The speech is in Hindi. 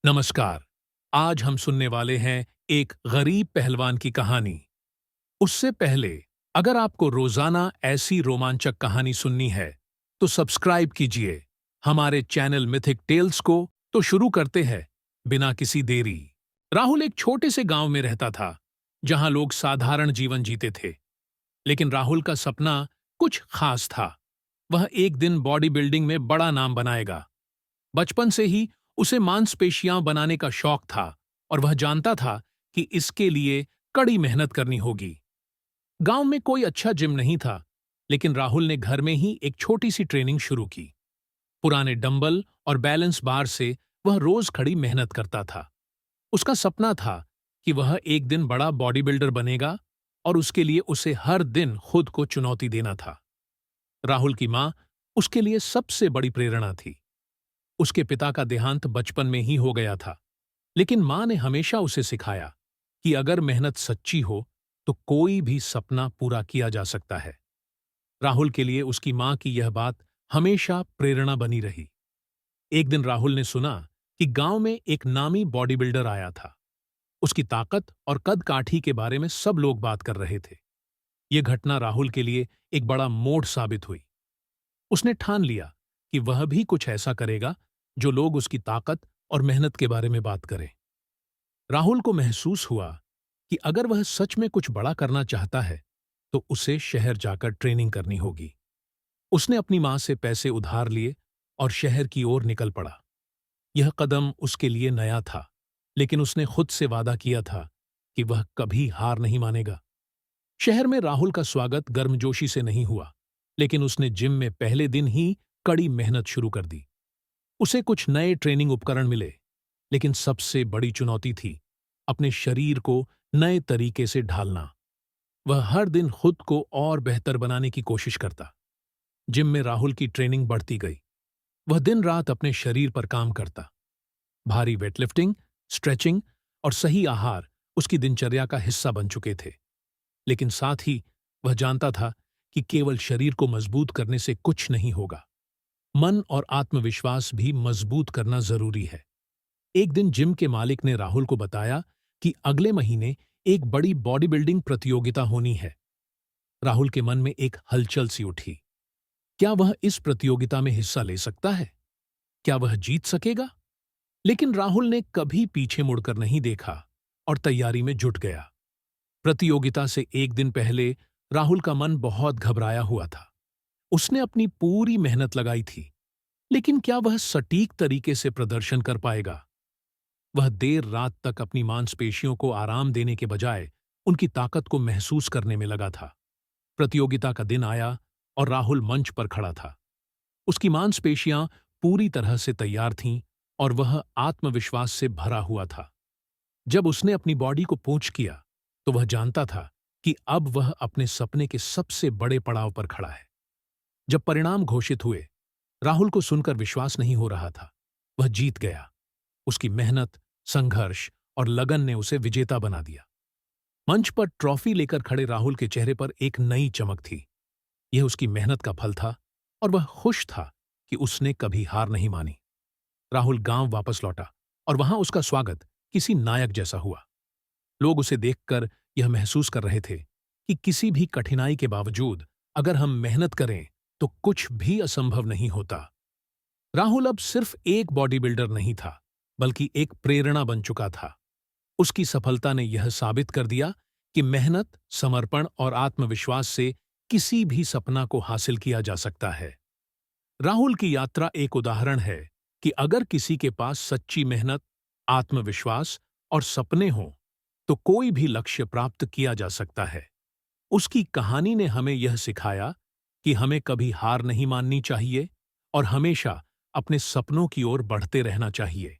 नमस्कार। आज हम सुनने वाले हैं एक गरीब पहलवान की कहानी। उससे पहले, अगर आपको रोजाना ऐसी रोमांचक कहानी सुननी है तो सब्सक्राइब कीजिए हमारे चैनल मिथिक टेल्स को। तो शुरू करते हैं बिना किसी देरी। राहुल एक छोटे से गांव में रहता था जहां लोग साधारण जीवन जीते थे। लेकिन राहुल का सपना कुछ खास था। वह एक दिन बॉडी बिल्डिंग में बड़ा नाम बनाएगा। बचपन से ही उसे मांसपेशियां बनाने का शौक था और वह जानता था कि इसके लिए कड़ी मेहनत करनी होगी। गांव में कोई अच्छा जिम नहीं था, लेकिन राहुल ने घर में ही एक छोटी सी ट्रेनिंग शुरू की। पुराने डंबल और बैलेंस बार से वह रोज खड़ी मेहनत करता था। उसका सपना था कि वह एक दिन बड़ा बॉडी बिल्डर बनेगा और उसके लिए उसे हर दिन खुद को चुनौती देना था। राहुल की मां उसके लिए सबसे बड़ी प्रेरणा थी। उसके पिता का देहांत बचपन में ही हो गया था, लेकिन मां ने हमेशा उसे सिखाया कि अगर मेहनत सच्ची हो तो कोई भी सपना पूरा किया जा सकता है। राहुल के लिए उसकी मां की यह बात हमेशा प्रेरणा बनी रही। एक दिन राहुल ने सुना कि गांव में एक नामी बॉडी बिल्डर आया था। उसकी ताकत और कद काठी के बारे में सब लोग बात कर रहे थे। यह घटना राहुल के लिए एक बड़ा मोड़ साबित हुई। उसने ठान लिया कि वह भी कुछ ऐसा करेगा जो लोग उसकी ताकत और मेहनत के बारे में बात करें। राहुल को महसूस हुआ कि अगर वह सच में कुछ बड़ा करना चाहता है तो उसे शहर जाकर ट्रेनिंग करनी होगी। उसने अपनी मां से पैसे उधार लिए और शहर की ओर निकल पड़ा। यह कदम उसके लिए नया था, लेकिन उसने खुद से वादा किया था कि वह कभी हार नहीं मानेगा। शहर में राहुल का स्वागत गर्मजोशी से नहीं हुआ, लेकिन उसने जिम में पहले दिन ही कड़ी मेहनत शुरू कर दी। उसे कुछ नए ट्रेनिंग उपकरण मिले, लेकिन सबसे बड़ी चुनौती थी अपने शरीर को नए तरीके से ढालना। वह हर दिन खुद को और बेहतर बनाने की कोशिश करता। जिम में राहुल की ट्रेनिंग बढ़ती गई। वह दिन रात अपने शरीर पर काम करता। भारी वेटलिफ्टिंग, स्ट्रेचिंग और सही आहार उसकी दिनचर्या का हिस्सा बन चुके थे। लेकिन साथ ही वह जानता था कि केवल शरीर को मजबूत करने से कुछ नहीं होगा। मन और आत्मविश्वास भी मजबूत करना जरूरी है। एक दिन जिम के मालिक ने राहुल को बताया कि अगले महीने एक बड़ी बॉडी बिल्डिंग प्रतियोगिता होनी है। राहुल के मन में एक हलचल सी उठी। क्या वह इस प्रतियोगिता में हिस्सा ले सकता है? क्या वह जीत सकेगा? लेकिन राहुल ने कभी पीछे मुड़कर नहीं देखा और तैयारी में जुट गया। प्रतियोगिता से एक दिन पहले राहुल का मन बहुत घबराया हुआ था। उसने अपनी पूरी मेहनत लगाई थी, लेकिन क्या वह सटीक तरीके से प्रदर्शन कर पाएगा? वह देर रात तक अपनी मांसपेशियों को आराम देने के बजाय उनकी ताकत को महसूस करने में लगा था। प्रतियोगिता का दिन आया और राहुल मंच पर खड़ा था। उसकी मांसपेशियां पूरी तरह से तैयार थीं और वह आत्मविश्वास से भरा हुआ था। जब उसने अपनी बॉडी को पोंछ किया तो वह जानता था कि अब वह अपने सपने के सबसे बड़े पड़ाव पर खड़ा है। जब परिणाम घोषित हुए, राहुल को सुनकर विश्वास नहीं हो रहा था। वह जीत गया। उसकी मेहनत, संघर्ष और लगन ने उसे विजेता बना दिया। मंच पर ट्रॉफी लेकर खड़े राहुल के चेहरे पर एक नई चमक थी। यह उसकी मेहनत का फल था और वह खुश था कि उसने कभी हार नहीं मानी। राहुल गांव वापस लौटा और वहां उसका स्वागत किसी नायक जैसा हुआ। लोग उसे देखकर यह महसूस कर रहे थे कि किसी भी कठिनाई के बावजूद अगर हम मेहनत करें तो कुछ भी असंभव नहीं होता। राहुल अब सिर्फ एक बॉडी बिल्डर नहीं था, बल्कि एक प्रेरणा बन चुका था। उसकी सफलता ने यह साबित कर दिया कि मेहनत, समर्पण और आत्मविश्वास से किसी भी सपना को हासिल किया जा सकता है। राहुल की यात्रा एक उदाहरण है कि अगर किसी के पास सच्ची मेहनत, आत्मविश्वास और सपने हों, तो कोई भी लक्ष्य प्राप्त किया जा सकता है। उसकी कहानी ने हमें यह सिखाया कि हमें कभी हार नहीं माननी चाहिए और हमेशा अपने सपनों की ओर बढ़ते रहना चाहिए।